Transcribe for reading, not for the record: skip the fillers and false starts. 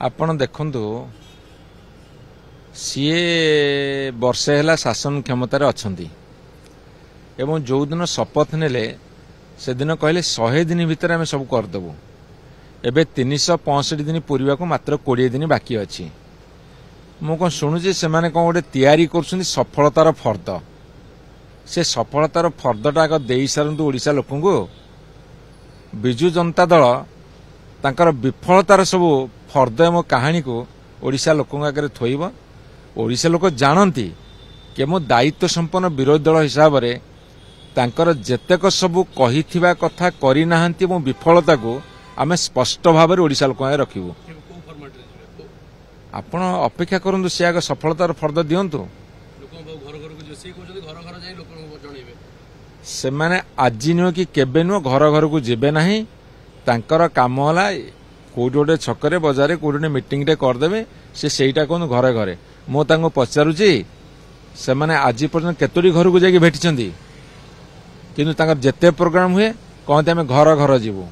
आपण देखंतु सीए वर्षे है शासन क्षमतार अछंती एवं जो दिन शपथ नेले से दिन कहले 100 दिन भितर आम सब करदेबू एबे 365 दिन पूर्वा को मात्र 20 दिन बाकी अच्छी मु कौन शुणुची से कौन गोटे तैयारी कर सफलतार फर्द से सफलतार फर्दटा आग दे सारतु ओडिशा लोक विजु जनता दल तांकर विफलतार सब फर्द एवं कहानी को ओडिशा लोक आगे थोब ओडिशा लोक जानती कि मो दायित्व संपन्न विरोधी दल हिसाब से तांकर जेतेक सबू कहिथिबा कथा करि नाहंती एवं विफलता को आमे स्पष्ट भाव में ओडिशा लोक रखिबू। आपण अपेक्षा करंतु से आगे सफलतार फर्द दियंतु से माने आज नुह कि केबे नुह घर घर को जीवे नहीं तांकर काम होला कोड गोटे छकरे बजार कोड गोटे मीटिंग टे करदेवे से सेटा कहूँ घरे घरे मो तांको पचारुची से माने आज पर्यंत केतोटी घर को जाके भेटिछंती किंतु तांकर जेते प्रोग्राम हुए कहते आमे घर घर जीवू।